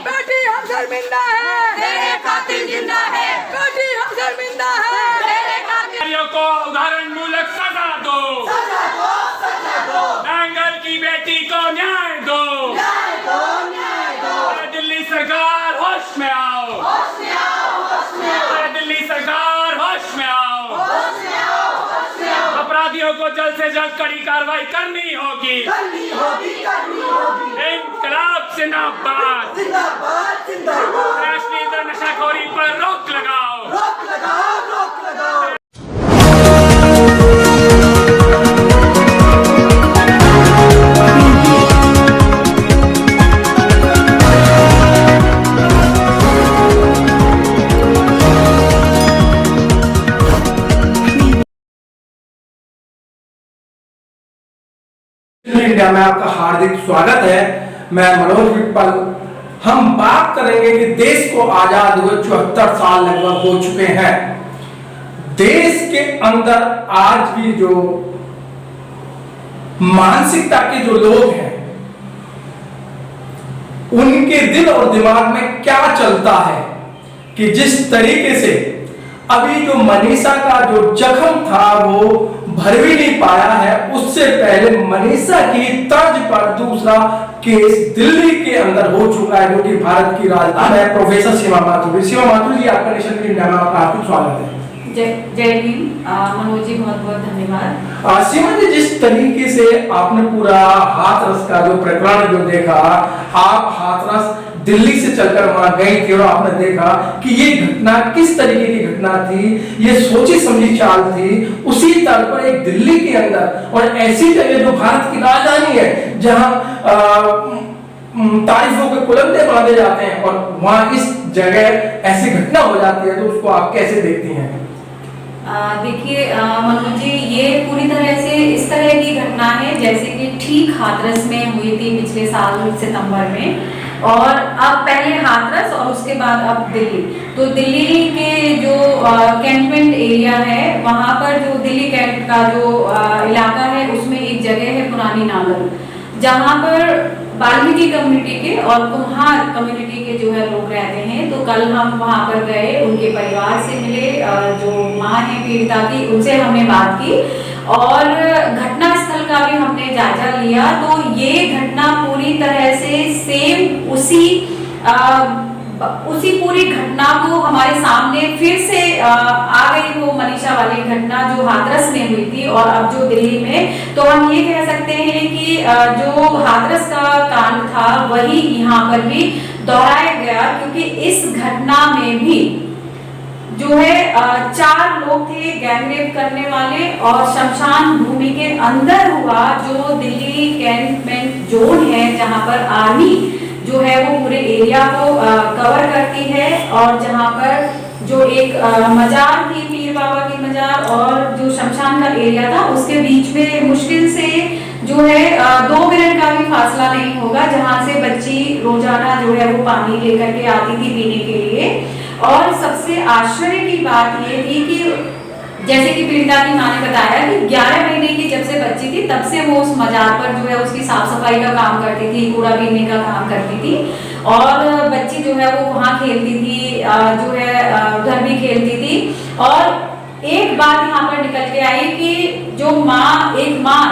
बेटी हम शर्मिंदा है, तेरे कातिल जिंदा है। बेटी हम शर्मिंदा है, तेरे कातिल को उदाहरणमूलक सजा दो, नांगल की बेटी को न्याय दो, दिल्ली सरकार होश में आओ, दिल्ली सरकार होश में आओ, अपराधियों को जल्द से जल्द कड़ी कार्रवाई करनी होगी। इंकलाब जिंदाबाद, राष्ट्रीय नशाखोरी पर रोक लगाओ। इंडिया में आपका हार्दिक स्वागत है। मैं मनोज विटपल। हम बात करेंगे कि देश को आजाद हुए 74 साल लगभग हो चुके हैं। देश के अंदर आज भी जो मानसिकता के जो लोग हैं, उनके दिल और दिमाग में क्या चलता है कि जिस तरीके से अभी जो मनीषा का जो जख्म था वो भर भी नहीं पाया है, उससे पहले मनीषा की तर्ज पर दूसरा केस दिल्ली के अंदर हो चुका है, जो कि भारत की राजधानी है। प्रोफेसर सीमा माथुर जी, आपका नेशन इंडिया में आपका हार्दिक स्वागत है। जय हिंद। मनोज जी बहुत बहुत धन्यवाद। सीमा जी, जिस तरीके से आपने पूरा हाथरस का जो प्रकरण जो देखा, आप हाथरस दिल्ली से चलकर वहां गई थी और आपने देखा कि ये घटना किस तरीके की घटना थी, ये सोची समझी चाल थी। उसी तर्ज पर एक दिल्ली के अंदर और ऐसी जगह जो भारत की राजधानी है, जहां तारीफों के कुलंदे बांधे जाते हैं, और वहां इस जगह ऐसी घटना हो जाती है, तो उसको आप कैसे देखती हैं? देखिए मनोज जी, ये पूरी तरह से इस तरह की घटना है जैसे कि ठीक हाथरस में हुई थी पिछले साल सितंबर में, और अब पहले हाथरस और उसके बाद अब दिल्ली। तो दिल्ली के जो कैंटमेंट एरिया है, वहां पर जो दिल्ली कैंट का जो इलाका है, उसमें एक जगह है पुरानी नांगल, जहां पर वाल्मीकि कम्युनिटी के और कुम्हार कम्युनिटी के जो है लोग रहते हैं। तो कल हम वहां पर गए, उनके परिवार से मिले, जो माँ है पीड़िता की, उनसे हमने बात की और घटना स्थल का भी हमने जायजा लिया। तो ये घटना पूरी तरह से सेम उसी पूरी घटना को हमारे सामने फिर से आ गई, वो मनीषा वाली घटना जो हाथरस में हुई थी और अब जो दिल्ली में। तो हम ये कह सकते हैं कि जो हाथरस का कांड था वही यहाँ पर भी दोहराया गया, क्योंकि इस घटना में भी जो है 4 लोग थे गैंगरेप करने वाले, और शमशान भूमि के अंदर हुआ, जो दिल्ली कैंटमेंट जोन है जहां पर आर्मी जो है वो पूरे एरिया को कवर करती है, और जहां पर जो एक मजार थी, पीर बाबा की मजार, और जो शमशान का एरिया था, उसके बीच में मुश्किल से जो है 2 मिनट का भी फासला नहीं होगा, जहां से बच्ची रोजाना जो है वो पानी लेकर के आती थी पीने के लिए। और सबसे आश्चर्य की बात ये थी कि जैसे कि पीड़िता की मां ने बताया कि 11 महीने की जब से बच्ची थी, तब से वो उस मजार पर जो है उसकी साफ सफाई का काम करती थी, कूड़ा बीनने का काम करती थी, और बच्ची जो है वो वहां खेलती थी, जो है उधर भी खेलती थी। और एक बात यहाँ पर निकल के आई कि जो एक माँ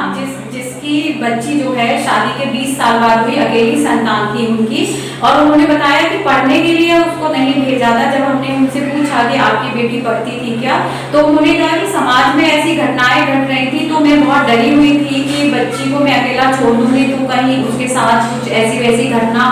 जिसकी बच्ची जो है शादी के 20 साल बाद हुई, अकेली संतान थी उनकी, और उन्होंने बताया कि पढ़ने के लिए उसको नहीं भेजा था। जब हमने उनसे पूछा कि आपकी बेटी पढ़ती थी क्या, तो उन्होंने कहा कि समाज में ऐसी घटनाएं घट रही थी, तो मैं बहुत डरी हुई थी कि बच्ची को मैं अकेला छोड़ दूंगी तो कहीं उसके साथ कुछ ऐसी वैसी घटना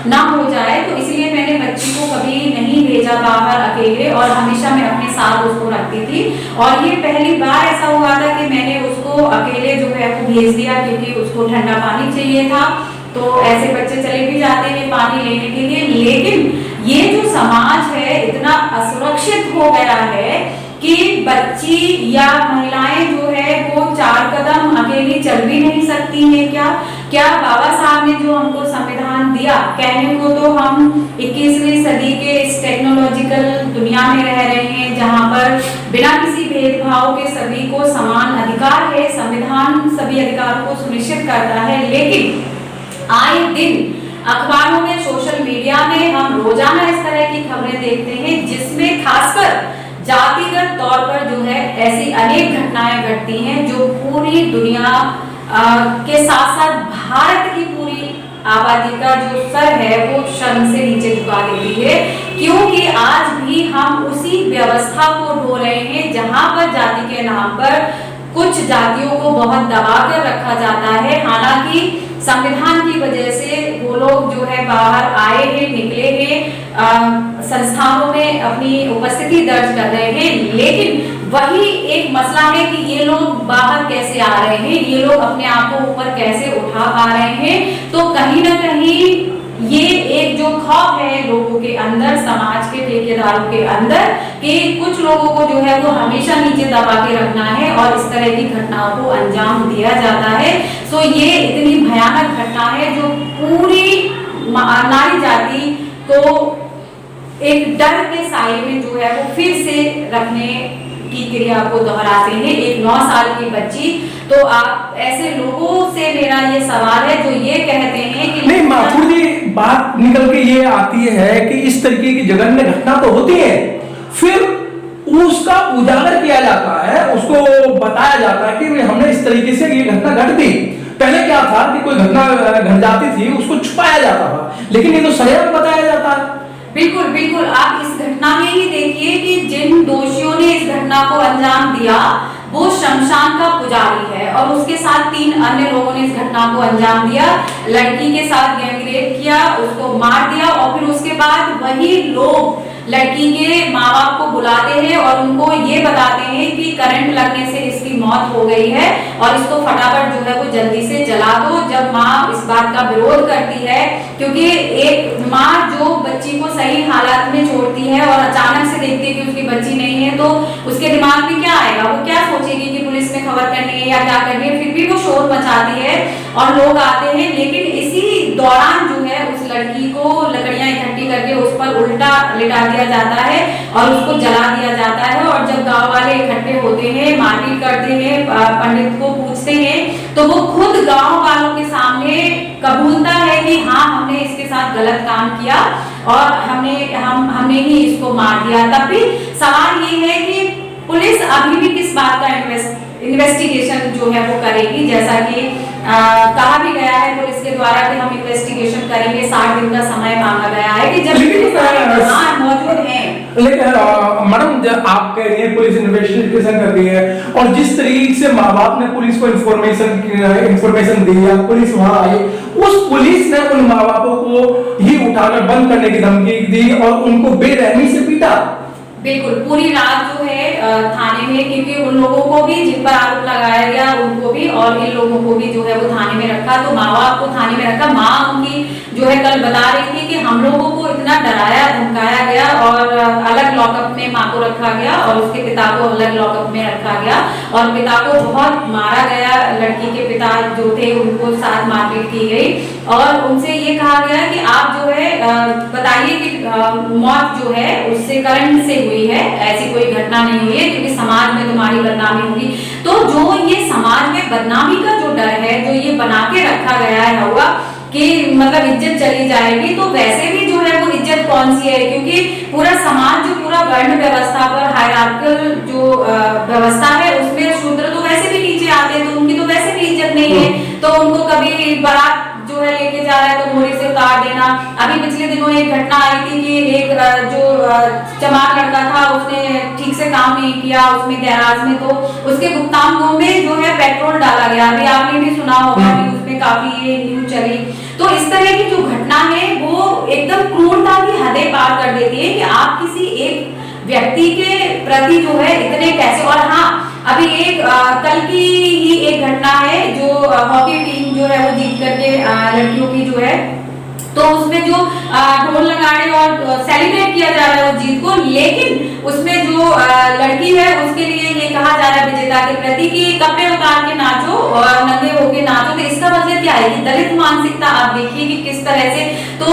ना हो जाए, तो इसलिए मैंने बच्ची को कभी नहीं भेजा बाहर अकेले, और हमेशा मैं अपने साथ उसको रखती थी। और ये पहली बार ऐसा हुआ था कि मैंने उसको अकेले जो है वो भेज दिया, क्योंकि उसको ठंडा पानी चाहिए था। तो ऐसे बच्चे चले भी जाते हैं पानी लेने के लिए, लेकिन ये जो समाज है इतना असुरक्षित हो गया है कि बच्ची या महिलाएं जो है वो 4 कदम अकेली चल भी नहीं सकती हैं। क्या बाबा साहब ने जो हमको संविधान दिया, कहने को तो हम 21वीं सदी के इस टेक्नोलॉजिकल दुनिया में रह रहे हैं जहां पर बिना किसी भेदभाव के सभी को समान अधिकार है, संविधान सभी अधिकारों को सुनिश्चित करता है। लेकिन आए दिन अखबारों में, सोशल मीडिया में हम रोजाना इस तरह की खबरें देखते हैं जिसमें खासकर जातिगत तौर पर जो है ऐसी अनेक घटनाएं घटती हैं जो पूरी दुनिया के साथ साथ भारत की पूरी आबादी का जो सर है वो शर्म से नीचे झुका देती है, क्योंकि आज भी हम उसी व्यवस्था को ढो रहे हैं जहां पर जाति के नाम पर कुछ जातियों को बहुत दबा कर रखा जाता है। हालांकि संविधान की वजह से वो लोग जो है बाहर आए हैं, निकले हैं, संस्थानों में अपनी उपस्थिति दर्ज कर रहे हैं, लेकिन वही एक मसला है कि ये लोग बाहर कैसे आ रहे हैं, ये लोग अपने आप को ऊपर कैसे उठा पा रहे हैं। तो कहीं ना कहीं ये एक जो खौफ है लोगों के अंदर, समाज के ठेकेदारों के अंदर, कि कुछ लोगों को जो है वो हमेशा नीचे दबा के रखना है और इस तरह की घटनाओं को अंजाम दिया जाता है। सो ये इतनी भयानक घटना है जो पूरी नारी जाति को एक डर के साए में जो है वो फिर से रखने की क्रिया को दोहराते हैं। एक 9 साल की बच्ची, तो आप ऐसे लोगों से मेरा ये सवाल है जो ये कहते हैं कि नहीं माथुर जी, बात निकल के ये आती है कि इस तरीके की जघन्य घटना तो होती है, फिर उसका उजागर किया जाता है, उसको बताया जाता है कि हमने इस तरीके से ये घटना घट गई। पहले क्या था कि कोई घटना घट जाती थी उसको छुपाया जाता था, लेकिन ये तो सरेआम बताया जाता है। बिल्कुल बिल्कुल, आप इस घटना में ही देखिए कि जिन दोषियों ने इस घटना को अंजाम दिया वो शमशान का पुजारी है और उसके साथ 3 अन्य लोगों ने इस घटना को अंजाम दिया। लड़की के साथ गैंगरेप किया, उसको मार दिया और फिर उसके बाद वही लोग लड़की के माँ बाप को बुलाते हैं और उनको ये बताते हैं कि करंट लगने से इसकी मौत हो गई है और इसको फटाफट जो है वो जल्दी से जला दो। जब माँ इस बात का विरोध करती है, क्योंकि एक माँ जो बच्ची को सही हालात में छोड़ती है और अचानक से देखती है कि उसकी बच्ची नहीं है, तो उसके दिमाग में क्या आएगा, वो क्या सोचेगी कि पुलिस में खबर करनी है या क्या करनी है। फिर भी वो शोर मचाती है और लोग आते हैं, लेकिन इसी दौरान जो है उस लड़की को लकड़ियां इकट्ठी करके उस पर उल्टा लिटा दिया जाता है और उसको जला दिया जाता है। और जब गांव वाले इकट्ठे होते हैं, मारपीट करते हैं, पंडित को पूछते हैं, तो वो खुद गांव वालों के सामने कबूलता है कि हाँ हमने इसके साथ गलत काम किया और हमने ही इसको मार दिया। तब भी सवाल ये है कि पुलिस अभी भी किस बात का इन्वेस्टिगेशन जो है वो करेगी, जैसा कि कहा भी गया है पुलिस के द्वारा कि हम इन्वेस्टिगेशन करेंगे। 60 दिन का समय मांगा गया है कि जब मौजूद हैं। लेकिन मैडम आप कह रही हैं पुलिस इन्वेस्टिगेशन कर रही है और जिस तरीके से माँ बाप ने पुलिस को इन्फॉर्मेशन दी या पुलिस वहां आई, उस पुलिस ने उन माँ बापों को ही उठाकर बंद करने की धमकी दी और उनको बेरहमी से पीटा। बिल्कुल, पूरी रात जो है थाने में, क्योंकि उन लोगों को भी जिन पर आरोप लगाया गया उनको भी और इन लोगों को भी जो है वो थाने में रखा, तो माँ बाप को थाने में रखा। माँ उनकी जो है कल बता रही थी कि हम लोगों को इतना डराया धमकाया गया और अलग लॉकअप में माँ को रखा गया और उसके पिता को अलग लॉकअप में रखा गया और पिता को बहुत मारा गया। लड़की के पिता जो थे उनको साथ मारपीट की गई और उनसे ये कहा गया कि आप जो है बताइए कि मौत जो है उससे करंट से हुई है, ऐसी कोई घटना नहीं हुई है क्योंकि समाज में तुम्हारी बदनामी होगी। तो जो ये समाज में बदनामी का जो डर है, जो ये बना के रखा गया है हुआ कि मतलब इज्जत चली जाएगी, तो वैसे भी जो है वो इज्जत कौन सी है, क्योंकि पूरा समाज जो पूरा वर्ण व्यवस्था पर हायरार्किकल जो व्यवस्था है उसमें शूद्र तो वैसे भी नीचे आते हैं, तो उनकी तो वैसे भी इज्जत नहीं है। तो उनको कभी बारात जो है लेके जा रहा है तो मोरी से उतार देना। अभी पिछले दिनों एक घटना आई थी कि एक जो चमार लड़का था उसने ठीक से काम नहीं किया उसमें गैराज में, तो उसके गुप्तांगों में जो है पेट्रोल डाला गया। अभी आपने भी सुना होगा कि उसमें काफी ये न्यूज चली। तो इस तरह की जो घटना है वो एकदम क्रूरता की हदें पार कर देती है कि आप किसी एक व्यक्ति के प्रति जो है इतने कैसे। और हाँ, अभी एक कल की ही एक घटना है जो हॉकी टीम जो है वो जीत करके लड़कियों की जो है, तो उसमें जो ढोल नगाड़े और सेलिब्रेट किया जा रहा है उस जीत को, लेकिन उसमें जो लड़की है उसके लिए ये कहा जा रहा है विजेता के प्रति कि कपड़े उतार के नाचो और नंगे होके नाचो। तो इसका मतलब क्या है कि दलित मानसिकता आप देखिए कि किस तरह से, तो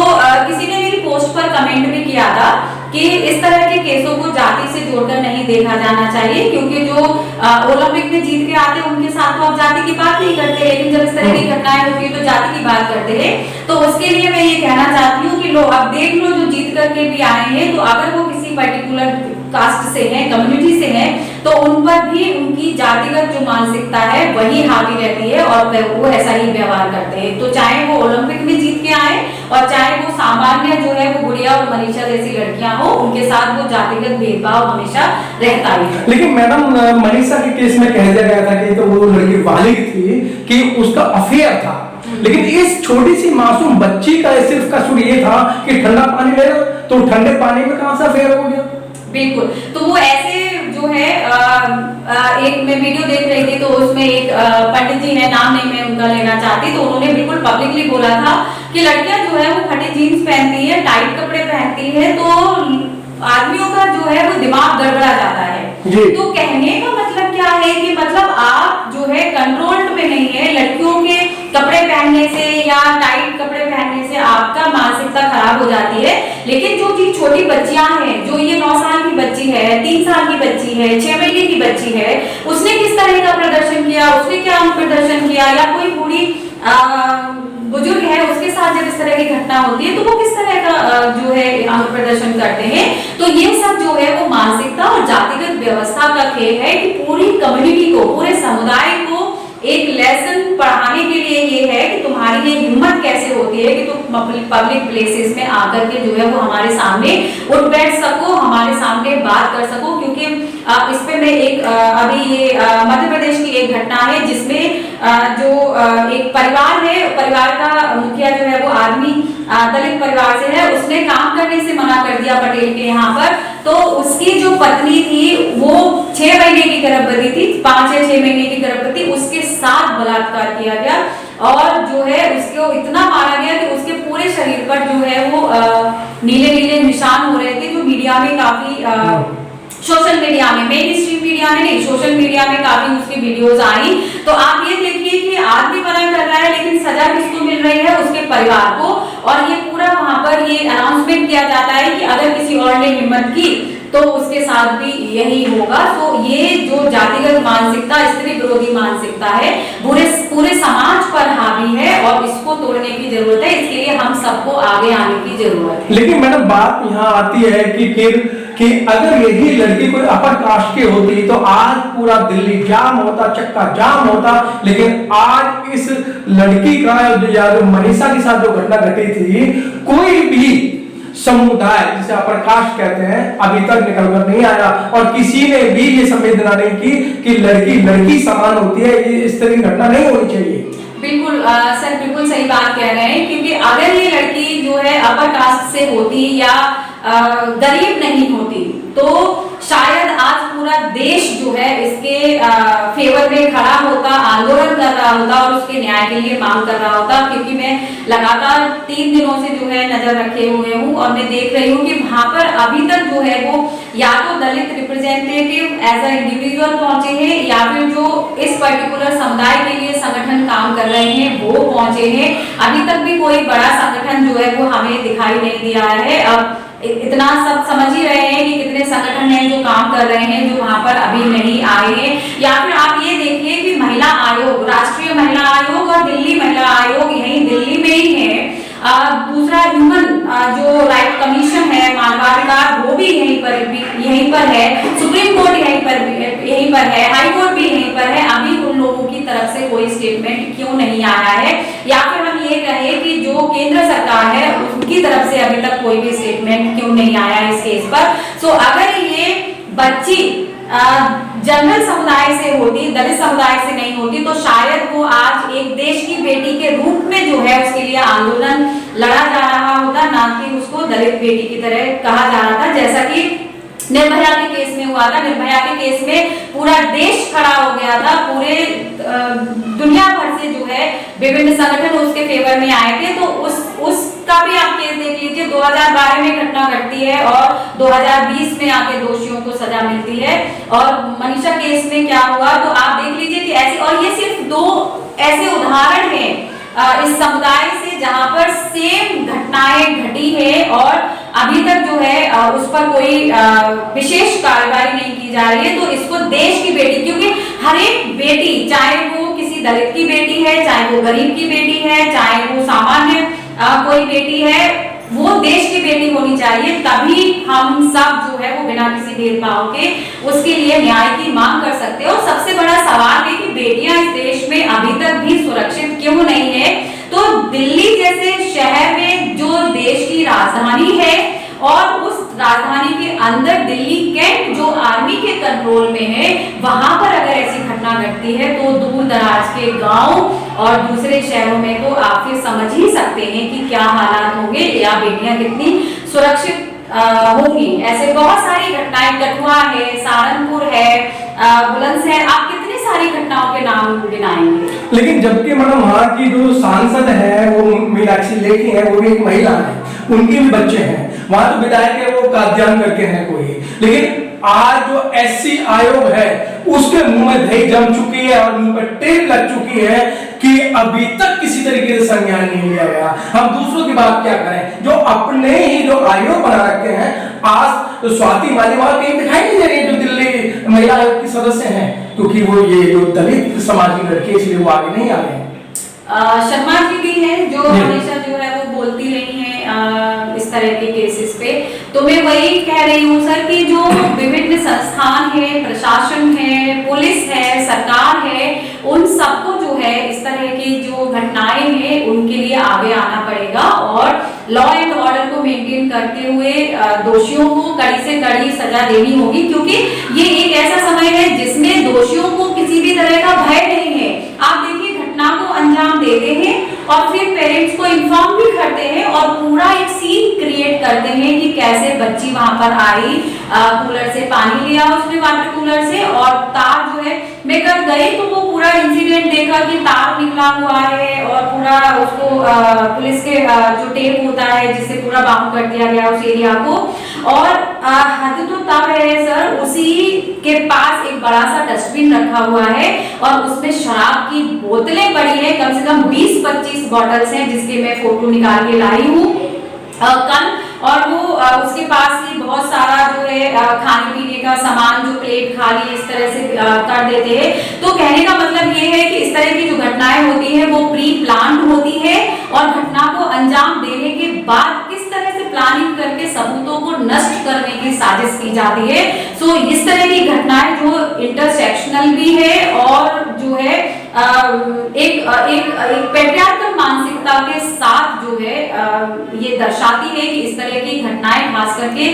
किसी ने मेरी पोस्ट पर कमेंट भी किया था कि इस तरह के केसों को जाति से जोड़कर नहीं देखा जाना चाहिए, क्योंकि जो ओलंपिक में जीत के आते हैं उनके साथ तो आप जाति की बात नहीं करते, लेकिन जब इस तरह की घटनाएं होती है तो जाति की बात करते हैं। तो उसके लिए मैं ये कहना चाहती हूँ कि लो अब देख लो, जो जीत करके भी आए हैं तो अगर वो किसी पर्टिकुलर कास्ट से हैं, कम्युनिटी से हैं, तो उन पर भी उनकी जातिगत जो मानसिकता है वही हावी रहती है और वो ऐसा ही व्यवहार करते हैं। तो चाहे वो ओलंपिक में जीत के आए और चाहे वो सामान्य जो है वो गुड़िया और मनीषा जैसी लड़कियां हो, उनके साथ वो जातिगत भेदभाव हमेशा रहता ही है। लेकिन मैडम मनीषा के केस में कह दिया गया था कि तो वो लड़की बालिग थी कि उसका अफेयर था, लेकिन इस छोटी सी मासूम बच्ची का सिर्फ कसूर ये था कि ठंडा पानी ले लो, तो ठंडे पानी में कहां से अफेयर हो गया? बिल्कुल, तो वो ऐसे जो है एक मैं वीडियो देख रही थी, तो उसमें एक पंडित जी है, नाम नहीं मैं उनका लेना चाहती, तो उन्होंने बिल्कुल पब्लिकली बोला था कि लड़कियां जो है वो फटी जीन्स पहनती है, टाइट कपड़े पहनती है, तो आदमियों का जो है वो दिमाग गड़बड़ा जाता है। तो कहने का मतलब क्या है कि मतलब आप जो है कंट्रोल पे नहीं है, लड़कियों के कपड़े पहनने से या टाइट कपड़े पहनने से आपका मानसिकता खराब हो जाती है, लेकिन जो चीज छोटी बच्चियां हैं, जो ये 9 साल की बच्ची है, 3 साल की बच्ची है, 6 महीने की बच्ची है, उसने किस तरह का प्रदर्शन किया, उसने क्या प्रदर्शन किया, या कोई बूढ़ी बुजुर्ग है उसके साथ जब इस तरह की घटना होती है तो वो किस तरह का जो है अंग प्रदर्शन करते हैं। तो ये सब जो है वो मानसिकता और जातिगत व्यवस्था का खेल है कि पूरी कम्युनिटी को, पूरे समुदाय को एक लेसन पढ़ाने के लिए ये है कि तुम्हारी ये हिम्मत कैसे होती है कि तुम पब्लिक प्लेसेस में आकर के जो है वो हमारे सामने उठ बैठ सको, हमारे सामने बात कर सको। क्योंकि इस पे मैं एक अभी ये मध्य प्रदेश की एक घटना है जिसमें जो एक परिवार है, परिवार का मुखिया जो है वो आदमी दलित परिवार से है, उसने काम करने से मना कर दिया पटेल के यहाँ पर। तो उसकी जो पत्नी थी वो 6 महीने की गर्भवती थी, 5 या 6 महीने की गर्भवती, उसके साथ बलात्कार किया गया और जो है उसको इतना मारा गया कि उसके पूरे शरीर पर जो है वो नीले नीले निशान हो रहे थे, जो मीडिया में काफी सोशल मीडिया में, मेन स्ट्रीम मीडिया में नहीं, सोशल मीडिया में काफी उसकी वीडियोस आई। तो आप ये देखिए कि आदमी मना कर रहा है लेकिन सजा किसको मिल रही है? उसके परिवार को। और ये पूरा वहां पर ये अनाउंसमेंट किया जाता है कि अगर किसी और ने हिम्मत की तो उसके साथ भी यही होगा। तो ये जो जातिगत मानसिकता, स्त्री विरोधी मानसिकता है, पूरे समाज पर हावी है और इसको तोड़ने की जरूरत है। इसके लिए हम सबको आगे आने की जरूरत है। लेकिन मैडम बात यहाँ आती है कि फिर कि अगर यही लड़की कोई अपर कास्ट की होती तो आज पूरा दिल्ली जाम होता, चक्का जाम होता। लेकिन आज इस लड़की का या जो मनीषा के साथ जो घटना घटी थी, कोई भी समुदाय जिसे अपर कास्ट कहते हैं अभी तक निकल कर नहीं आया और किसी ने भी ये संवेदना नहीं की कि लड़की लड़की समान होती है, ये इस तरह की घटना नहीं होनी चाहिए। बिल्कुल सर, बिल्कुल सही बात कह रहे हैं, क्योंकि अगर ये लड़की जो है अपर कास्ट से होती या गरीब नहीं होती तो शायद आज पूरा देश जो है इसके फेवर में खड़ा होता, आंदोलन कर रहा होता और उसके न्याय के लिए मांग कर रहा होता। क्योंकि मैं लगातार 3 दिनों से जो है नजर रखे हुए हूँ और मैं देख रही हूँ कि वहां पर अभी तक जो है वो या तो दलित रिप्रेजेंटेटिव एज अ इंडिविजुअल पहुंचे हैं या फिर जो इस पर्टिकुलर समुदाय के लिए संगठन काम कर रहे हैं वो पहुंचे हैं। अभी तक भी कोई बड़ा संगठन जो है वो हमें दिखाई नहीं दिया है। अब इतना सब समझ ही रहे हैं कि कितने संगठन हैं जो काम कर रहे हैं, जो वहां पर अभी नहीं आए हैं। या फिर आप ये देखिए कि महिला आयोग, राष्ट्रीय महिला आयोग और दिल्ली महिला आयोग यही दिल्ली में ही है। दूसरा ह्यूमन जो राइट कमीशन है, मानवाधिकार, वो भी यहीं पर है। सुप्रीम कोर्ट यहीं पर है, हाई कोर्ट भी यहीं पर है। अभी उन लोगों की तरफ से कोई स्टेटमेंट क्यों नहीं आया है? या फिर हम ये कहें कि जो केंद्र सरकार है उनकी तरफ से अभी तक कोई भी स्टेटमेंट क्यों नहीं आया इस केस पर? सो अगर ये बच्ची जनरल समुदाय से होती, दलित समुदाय से नहीं होती, तो शायद वो आज एक देश की बेटी के रूप में जो है उसके लिए आंदोलन लड़ा जा रहा होता, ना कि उसको दलित बेटी की तरह कहा जा रहा था, जैसा कि निर्भया के केस में हुआ था। निर्भया के केस में पूरा देश खड़ा हो गया था, पूरे दुनिया भर से जो है विभिन्न संगठन उसके फेवर में आए थे। तो उसका भी आप केस देख लीजिए, 2012 में घटना घटती है और 2020 में आके दोषियों को सजा मिलती है। और मनीषा केस में क्या हुआ तो आप देख लीजिए कि ऐसे, और ये सिर्फ 2 ऐसे उदाहरण हैं इस समुदाय से जहां पर सेम घटनाएं घटी है और अभी तक जो है उस पर कोई विशेष कार्रवाई नहीं की जा रही है। तो इसको देश की बेटी, क्योंकि हर एक बेटी, चाहे वो किसी दलित की बेटी है, चाहे वो गरीब की बेटी है, चाहे वो सामान्य कोई बेटी है, वो देश की बेटी होनी चाहिए। तभी हम सब जो है वो बिना किसी भेदभाव के उसके लिए न्याय की मांग कर सकते हैं। और सबसे बड़ा सवाल है कि बेटियां इस देश में अभी तक भी सुरक्षित क्यों नहीं है। तो दिल्ली जैसे शहर में जो देश की राजधानी है और उस राजधानी के अंदर दिल्ली कैंट जो आर्मी के कंट्रोल में है, वहां पर अगर ऐसी घटना घटती है तो दूर दराज के गांव और दूसरे शहरों में तो आप फिर समझ ही सकते हैं कि क्या हालात होंगे या बेटियां कितनी सुरक्षित होंगी। ऐसे बहुत सारी घटनाएं, कठुआ है, सहारनपुर है, बुलंदशहर, आप कितनी सारी घटनाओं के नाम गिनाएंगे। लेकिन जबकि मैडम वहाँ की जो सांसद है वो मीनाक्षी लेखी है, वो भी एक महिला है, उनके भी बच्चे हैं, वहां तो विधायक है वो काद्यान करके हैं कोई। लेकिन आज जो एससी आयोग है उसके मुंह में दही जम चुकी है और मुंह पर टेप लग चुकी है कि अभी तक किसी तरीके से संज्ञान नहीं लिया गया। हम दूसरों की बात क्या करें, जो अपने ही जो आयोग बना रखे हैं। आज तो स्वाति मालीवाल कहीं दिखाई नहीं दे रही जो दिल्ली महिला आयोग की सदस्य हैं, क्योंकि वो ये जो दलित समाज की लड़की, इसलिए वो आगे नहीं आ रहे हैं। शर्मा जी भी हैं जो हमेशा जो है वो बोलती रही हैं इस तरह के केसेस पे। तो मैं वही कह रही हूँ सर कि जो विभिन्न संस्थान है, प्रशासन है, पुलिस है, सरकार है, उन सबको जो है इस तरह की जो घटनाएं हैं उनके लिए आगे आना पड़ेगा और लॉ एंड ऑर्डर को मेंटेन करते हुए दोषियों को कड़ी से कड़ी सजा देनी होगी। क्योंकि ये एक ऐसा समय है जिसमें दोषियों को किसी भी तरह का भय नहीं है। आप देखिए, घटना को अंजाम देते हैं और फिर पेरेंट्स को इन्फॉर्म भी करते हैं और पूरा एक सीन क्रिएट करते हैं कि कैसे बच्ची वहां पर आई, कूलर से पानी लिया उसने, वाटर कूलर से, और तार जो है, मैं कल गई तो वो पूरा इंसिडेंट देखा कि तार निकला हुआ है और पूरा उसको पुलिस के जो टेप होता है जिससे पूरा बाउंड कर दिया गया उस एरिया को। और हद तो तब है सर, उसी के पास एक बड़ा सा डस्टबिन रखा हुआ है और उसमें शराब की बोतलें पड़ी है, कम से कम 20-25 बॉटल्स हैं जिसके मैं फोटो निकाल के लाई हूँ कल। और वो उसके पास ही बहुत सारा जो है खाने पीने का सामान, जो प्लेट खाली इस तरह से कर देते हैं। तो कहने का मतलब ये है कि इस तरह की जो घटनाएं होती है वो प्री प्लान्ड होती है और घटना को अंजाम देने के बाद किस तरह से प्लानिंग करके सबूतों को नष्ट करने की साजिश की जाती है। सो इस तरह की घटनाएं जो इंटरसेक्शनल भी है और जो है एक पैट्रियार्कल मानसिकता के साथ जो है ये दर्शाती है कि इस तरह की घटनाएं खास करके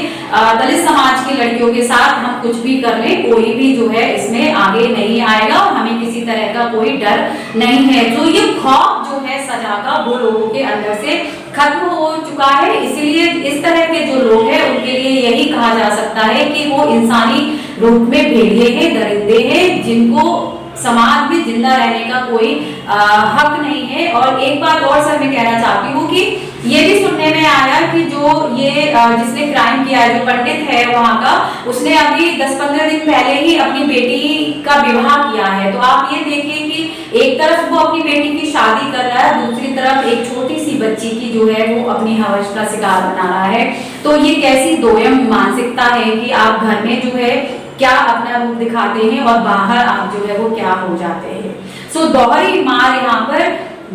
दलित समाज की लड़कियों के साथ हम कुछ भी कर लें, कोई भी जो है इसमें आगे नहीं आएगा और हमें किसी तरह का कोई डर नहीं है। तो ये खौफ जो है सजा का वो लोगों के अंदर से खत्म हो चुका है। इसलिए इस तरह के जो लोग हैं उनके लिए यही कहा जा सकता है कि वो इंसानी रूप में भेड़िए हैं, दरिंदे हैं, जिनको समाज में जिंदा रहने का कोई हक नहीं है। और एक बात और सर मैं कहना चाहती हूँ कि ये भी सुनने में आया कि जो ये जिसने क्राइम किया है, जो पंडित है वहाँ का, उसने अभी 10-15 दिन पहले ही अपनी बेटी का विवाह किया है। तो आप ये देखिए कि एक तरफ वो अपनी बेटी की शादी कर रहा है, दूसरी तरफ एक छोटी सी बच्ची की जो है वो अपनी हवस का शिकार बना रहा है। तो ये कैसी दोयम मानसिकता है कि आप घर में जो है क्या अपना रूप दिखाते हैं और बाहर आप जो है वो क्या हो जाते हैं। सो दोहरी मार यहाँ पर,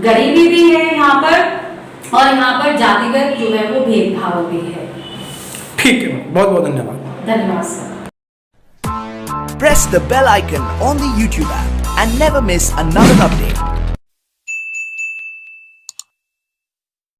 गरीबी भी है यहाँ पर और यहाँ पर जातिगत जो है वो भेदभाव भी है। ठीक है, बहुत बहुत धन्यवाद। धन्यवाद sir. Press the bell icon on the YouTube app and never miss another update.